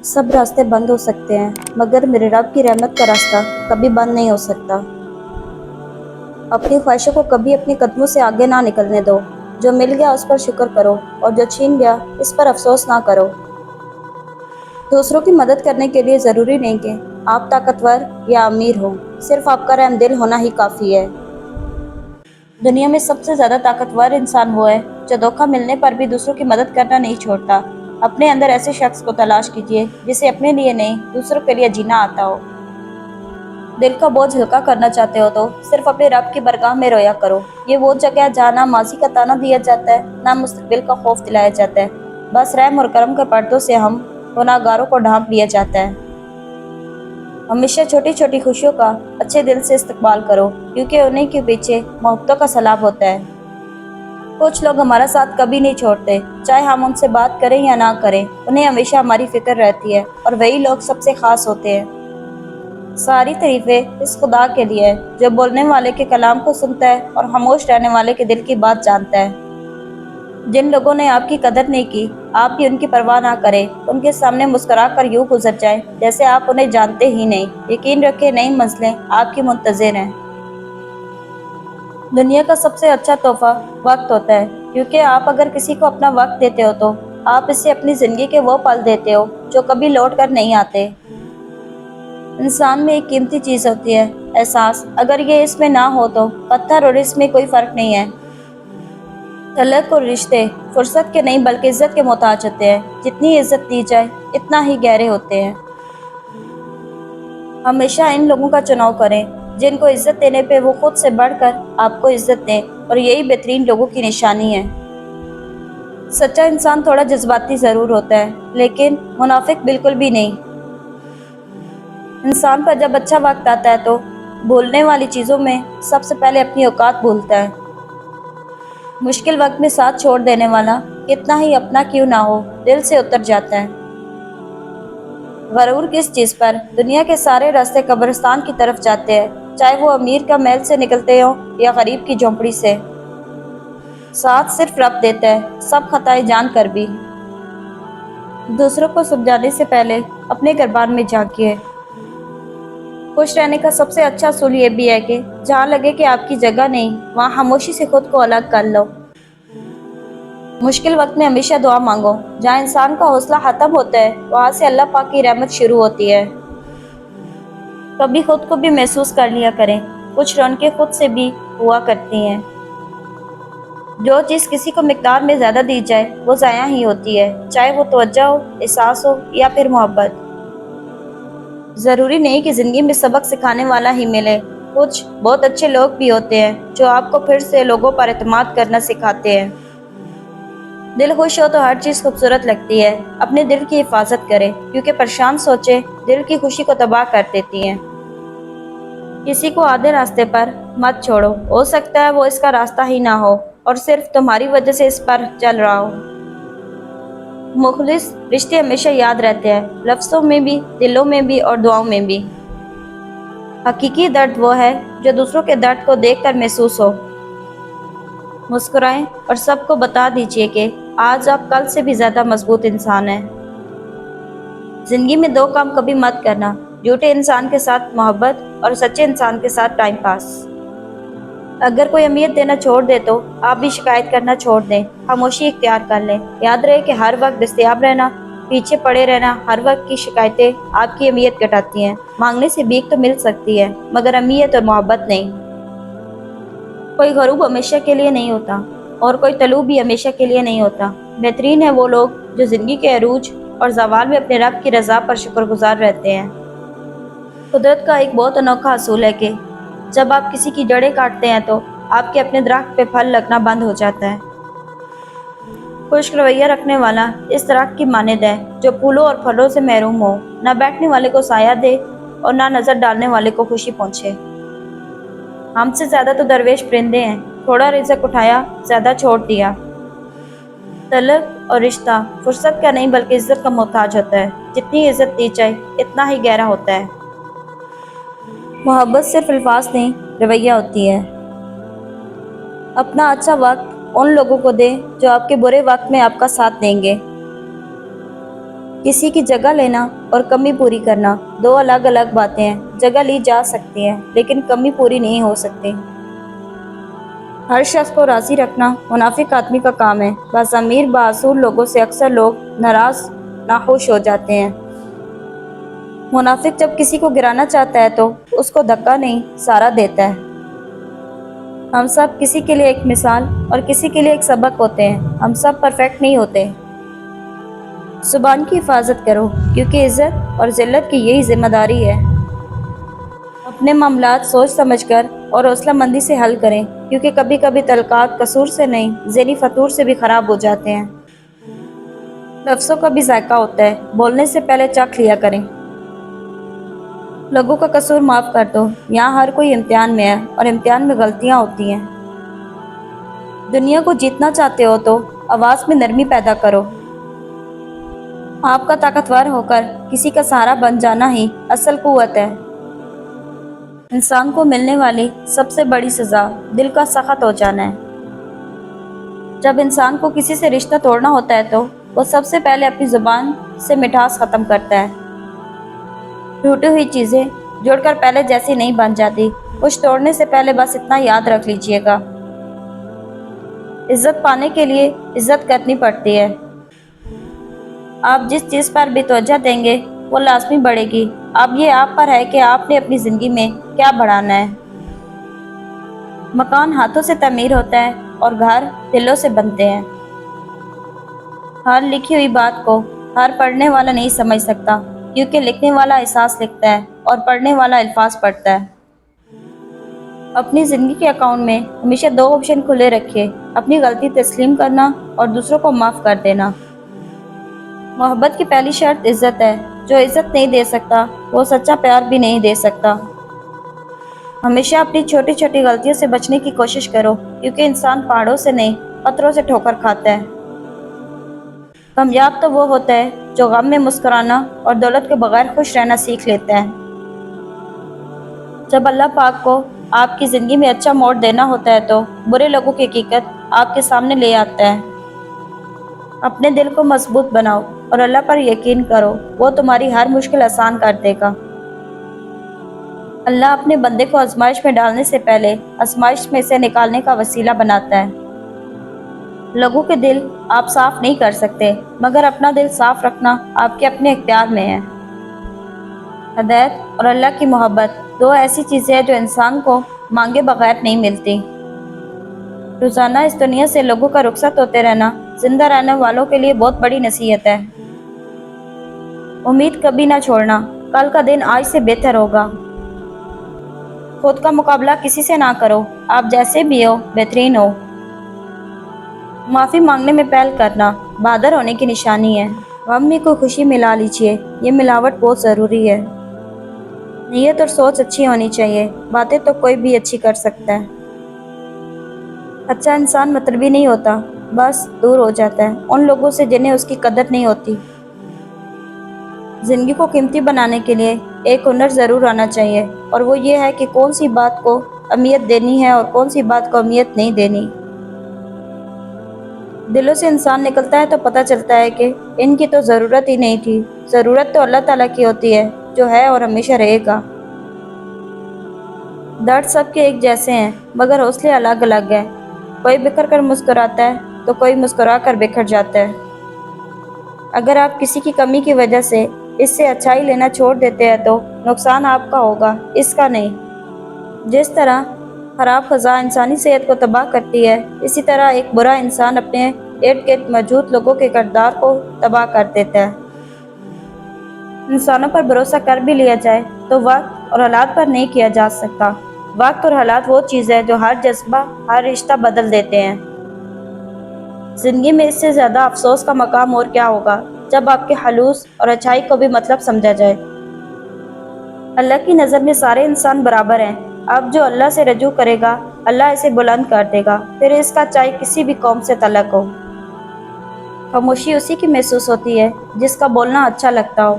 सब रास्ते बंद हो सकते हैं मगर मेरे रब की रहमत का रास्ता कभी बंद नहीं हो सकता। अपनी ख्वाहिशों को कभी अपने कदमों से आगे ना निकलने दो। जो मिल गया उस पर शुक्र करो और जो छीन गया इस पर अफसोस ना करो। दूसरों की मदद करने के लिए ज़रूरी नहीं कि आप ताकतवर या अमीर हो, सिर्फ आपका रहम दिल होना ही काफ़ी है। दुनिया में सबसे ज़्यादा ताकतवर इंसान वो है जो धोखा मिलने पर भी दूसरों की मदद करना नहीं छोड़ता। अपने अंदर ऐसे शख्स को तलाश कीजिए जिसे अपने लिए नहीं दूसरों के लिए जीना आता हो। दिल का बोझ हल्का करना चाहते हो तो सिर्फ अपने रब की बरगाह में रोया करो। ये वो जगह है जहाँ ना माजी का ताना दिया जाता है ना मुस्तकबिल का खौफ दिलाया जाता है। बस रहम और करम के पर्दों से हम गुनाहगारों को ढांप लिया जाता है। हमेशा छोटी छोटी खुशियों का अच्छे दिल से इस्तकबाल करो क्योंकि उन्हीं के पीछे मोहब्बतों का सैलाब होता है। कुछ लोग हमारा साथ कभी नहीं छोड़ते, चाहे हम उनसे बात करें या ना करें, उन्हें हमेशा हमारी फिक्र रहती है और वही लोग सबसे खास होते हैं। सारी तारीफें इस खुदा के लिए है जो बोलने वाले के कलाम को सुनता है और खामोश रहने वाले के दिल की बात जानता है। जिन लोगों ने आपकी कदर नहीं की, आप भी उनकी परवाह ना करें। उनके सामने मुस्कुरा कर यूं गुजर जाएं जैसे आप उन्हें जानते ही नहीं। यकीन रखें, नई मंजिलें आपकी मुंतज़िर हैं। दुनिया का सबसे अच्छा तोहफा वक्त होता है क्योंकि आप अगर किसी को अपना वक्त देते हो तो आप इससे अपनी ज़िंदगी के वो पल देते हो जो कभी लौट कर नहीं आते। इंसान में एक कीमती चीज़ होती है, एहसास। अगर ये इसमें ना हो तो पत्थर और इसमें कोई फ़र्क नहीं है। तलक और रिश्ते फुर्सत के नहीं बल्कि इज्जत के मोहताज होते हैं। जितनी इज्जत दी जाए इतना ही गहरे होते हैं। हमेशा इन लोगों का चुनाव करें जिनको इज्जत देने पे वो खुद से बढ़कर आपको इज्जत दें, और यही बेहतरीन लोगों की निशानी है। सच्चा इंसान थोड़ा जज्बाती ज़रूर होता है लेकिन मुनाफिक बिल्कुल भी नहीं। इंसान पर जब अच्छा वक्त आता है तो भूलने वाली चीज़ों में सबसे पहले अपनी औकात भूलता है। मुश्किल वक्त में साथ छोड़ देने वाला कितना ही अपना क्यों ना हो दिल से उतर जाता है। गरूर किस चीज़ पर? दुनिया के सारे रास्ते कब्रिस्तान की तरफ जाते हैं, चाहे वो अमीर का महल से निकलते हो या गरीब की झोंपड़ी से। साथ सिर्फ रब देता है, सब खताएं जान कर भी। दूसरों को समझाने से पहले अपने गिरबान में झांकिए। खुश रहने का सबसे अच्छा असूल ये भी है कि जहाँ लगे कि आपकी जगह नहीं, वहाँ खामोशी से खुद को अलग कर लो। मुश्किल वक्त में हमेशा दुआ मांगो। जहाँ इंसान का हौसला खत्म होता है वहाँ से अल्लाह पाक की रहमत शुरू होती है। कभी खुद को भी महसूस कर लिया करें, कुछ रौनकें खुद से भी हुआ करती हैं। जो चीज़ किसी को मिकदार में ज़्यादा दी जाए वो ज़ाया ही होती है, चाहे वो तवज्जो हो, एहसास हो या फिर मोहब्बत। ज़रूरी नहीं कि ज़िंदगी में सबक सिखाने वाला ही मिले। कुछ बहुत अच्छे लोग भी होते हैं जो आपको फिर से लोगों पर एतमाद करना सिखाते हैं। दिल खुश हो तो हर चीज़ खूबसूरत लगती है। अपने दिल की हिफाजत करें क्योंकि परेशान सोचें दिल की खुशी को तबाह कर देती हैं। किसी को आधे रास्ते पर मत छोड़ो, हो सकता है वो इसका रास्ता ही ना हो और सिर्फ तुम्हारी वजह से इस पर चल रहा हो। मुखलिस रिश्ते हमेशा याद रहते हैं, लफ्ज़ों में भी, दिलों में भी और दुआओं में भी। हकीकी दर्द वो है जो दूसरों के दर्द को देखकर महसूस हो। मुस्कुराएं और सबको बता दीजिए कि आज आप कल से भी ज़्यादा मजबूत इंसान हैं। जिंदगी में दो काम कभी मत करना, झूठे इंसान के साथ मोहब्बत और सच्चे इंसान के साथ टाइम पास। अगर कोई अहमियत देना छोड़ दे तो आप भी शिकायत करना छोड़ दें, खामोशी इख्तियार कर लें। याद रहे कि हर वक्त दस्तयाब रहना, पीछे पड़े रहना, हर वक्त की शिकायतें आपकी अहमियत घटाती हैं। मांगने से भीख तो मिल सकती है मगर अहमियत और मोहब्बत नहीं। कोई गरूब हमेशा के लिए नहीं होता और कोई तलूब भी हमेशा के लिए नहीं होता। बेहतरीन है वो लोग जो जिंदगी के अरूज और ज़वाल में अपने रब की रज़ा पर शुक्रगुजार रहते हैं। कुदरत का एक बहुत अनोखा असूल है कि जब आप किसी की जड़ें काटते हैं तो आपके अपने दरख्त पे फल लगना बंद हो जाता है। खुश्क रवैया रखने वाला इस दरख्त की मानद है जो फूलों और फलों से महरूम हो, ना बैठने वाले को साया दे और ना नज़र डालने वाले को खुशी पहुँचे। हमसे ज़्यादा तो दरवेश परिंदे हैं, थोड़ा रिज़्क उठाया, ज़्यादा छोड़ दिया। तलब और रिश्ता फुर्सत का नहीं बल्कि इज्जत का मोहताज होता है। जितनी इज्जत दी जाए इतना ही गहरा होता है। मोहब्बत सिर्फ अल्फाज नहीं, रवैया होती है। अपना अच्छा वक्त उन लोगों को दें जो आपके बुरे वक्त में आपका साथ देंगे। किसी की जगह लेना और कमी पूरी करना दो अलग अलग बातें हैं। जगह ली जा सकती है लेकिन कमी पूरी नहीं हो सकती। हर शख्स को राज़ी रखना मुनाफिक आदमी का काम है। बस अमीर बासूर लोगों से अक्सर लोग नाराज नाखुश हो जाते हैं। मुनाफिक जब किसी को गिराना चाहता है तो उसको धक्का नहीं सहारा देता है। हम सब किसी के लिए एक मिसाल और किसी के लिए एक सबक होते हैं। हम सब परफेक्ट नहीं होते। जुबान की हिफाजत करो क्योंकि इज्जत और जिल्लत की यही जिम्मेदारी है। अपने मामलात सोच समझकर और हौसलामंदी से हल करें क्योंकि कभी कभी तलकात कसूर से नहीं ज़हनी फतूर से भी ख़राब हो जाते हैं। लफ्ज़ों का भी जायका होता है, बोलने से पहले चख लिया करें। लोगों का कसूर माफ़ कर दो। यहाँ हर कोई इम्तिहान में है और इम्तिहान में गलतियाँ होती हैं। दुनिया को जीतना चाहते हो तो आवाज़ में नरमी पैदा करो। आपका ताकतवर होकर किसी का सहारा बन जाना ही असल कुव्वत है। इंसान को मिलने वाली सबसे बड़ी सज़ा दिल का सख्त हो जाना है। जब इंसान को किसी से रिश्ता तोड़ना होता है तो वो सबसे पहले अपनी ज़ुबान से मिठास ख़त्म करता है। टूटी हुई चीज़ें जोड़कर पहले जैसी नहीं बन जाती। कुछ तोड़ने से पहले बस इतना याद रख लीजिएगा, इज्जत पाने के लिए इज्जत करनी पड़ती है। आप जिस चीज़ पर भी तवज्जो देंगे वो लाजमी बढ़ेगी। अब ये आप पर है कि आपने अपनी ज़िंदगी में क्या बढ़ाना है। मकान हाथों से तमीर होता है और घर दिलों से बनते हैं। हर लिखी हुई बात को हर पढ़ने वाला नहीं समझ सकता क्योंकि लिखने वाला एहसास लिखता है और पढ़ने वाला अल्फाज पढ़ता है। अपनी ज़िंदगी के अकाउंट में हमेशा दो ऑप्शन खुले रखिए, अपनी गलती तस्लीम करना और दूसरों को माफ़ कर देना। मोहब्बत की पहली शर्त इज्जत है। जो इज्जत नहीं दे सकता वो सच्चा प्यार भी नहीं दे सकता। हमेशा अपनी छोटी छोटी गलतियों से बचने की कोशिश करो क्योंकि इंसान पहाड़ों से नहीं पत्थरों से ठोकर खाता है। कामयाब तो वो होता है जो गम में मुस्कुराना और दौलत के बगैर खुश रहना सीख लेता है। जब अल्लाह पाक को आपकी ज़िंदगी में अच्छा मोड़ देना होता है तो बुरे लोगों की हकीकत आपके सामने ले आता है। अपने दिल को मजबूत बनाओ और अल्लाह पर यकीन करो, वो तुम्हारी हर मुश्किल आसान कर देगा। अल्लाह अपने बंदे को आजमाइश में डालने से पहले आजमाइश में से निकालने का वसीला बनाता है। लोगों के दिल आप साफ नहीं कर सकते मगर अपना दिल साफ रखना आपके अपने इख्तियार में है। हदायत और अल्लाह की मोहब्बत दो ऐसी चीज़ें हैं जो इंसान को मांगे बगैर नहीं मिलती। रोज़ाना इस दुनिया से लोगों का रुखसत होते रहना जिंदा रहने वालों के लिए बहुत बड़ी नसीहत है। उम्मीद कभी ना छोड़ना, कल का दिन आज से बेहतर होगा। खुद का मुकाबला किसी से ना करो, आप जैसे भी हो बेहतरीन हो। माफ़ी मांगने में पहल करना बहादुर होने की निशानी है। गम में कोई खुशी मिला लीजिए, ये मिलावट बहुत ज़रूरी है। नीयत और सोच अच्छी होनी चाहिए, बातें तो कोई भी अच्छी कर सकता है। अच्छा इंसान मतलबी नहीं होता, बस दूर हो जाता है उन लोगों से जिन्हें उसकी कदर नहीं होती। ज़िंदगी को कीमती बनाने के लिए एक हुनर ज़रूर आना चाहिए और वो ये है कि कौन सी बात को अहमियत देनी है और कौन सी बात को अहमियत नहीं देनी। दिलों से इंसान निकलता है तो पता चलता है कि इनकी तो ज़रूरत ही नहीं थी। ज़रूरत तो अल्लाह ताला की होती है जो है और हमेशा रहेगा। दर्द सबके एक जैसे हैं मगर हौसले अलग अलग हैं। कोई बिखर कर मुस्कुराता है तो कोई मुस्कुरा कर बिखर जाता है। अगर आप किसी की कमी की वजह से इससे अच्छाई लेना छोड़ देते हैं तो नुकसान आपका होगा, इसका नहीं। जिस तरह खराब ख़ज़ा इंसानी सेहत को तबाह करती है, इसी तरह एक बुरा इंसान अपने इर्द गिर्द मौजूद लोगों के किरदार को तबाह कर देता है। इंसानों पर भरोसा कर भी लिया जाए तो वक्त और हालात पर नहीं किया जा सकता। वक्त और हालात वो चीज़ है जो हर जज्बा हर रिश्ता बदल देते हैं। ज़िंदगी में इससे ज़्यादा अफसोस का मकाम और क्या होगा जब आपके खलूस और अच्छाई को भी मतलब समझा जाए। अल्लाह की नज़र में सारे इंसान बराबर हैं। अब जो अल्लाह से रजू करेगा अल्लाह इसे बुलंद कर देगा, फिर इसका चाहे किसी भी कौम से तलक हो। खामोशी उसी की महसूस होती है जिसका बोलना अच्छा लगता हो।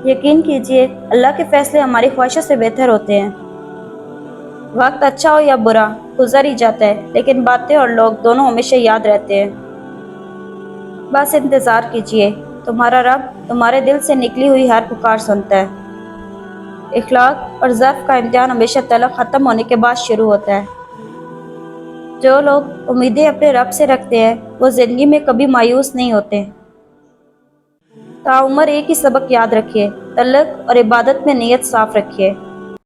यकीन कीजिए अल्लाह के फैसले हमारी ख्वाहिशों से बेहतर होते हैं। वक्त अच्छा हो या बुरा गुजर ही जाता है लेकिन बातें और लोग दोनों हमेशा याद रहते हैं। बस इंतज़ार कीजिए, تمہارا رب تمہارے دل سے نکلی ہوئی ہر پکار سنتا ہے۔ اخلاق اور ضعف کا امتحان ہمیشہ طلب ختم ہونے کے بعد شروع ہوتا ہے۔ جو لوگ امیدیں اپنے رب سے رکھتے ہیں وہ زندگی میں کبھی مایوس نہیں ہوتے۔ تعمر ایک ہی سبق یاد رکھیے، تعلق اور عبادت میں نیت صاف رکھیے۔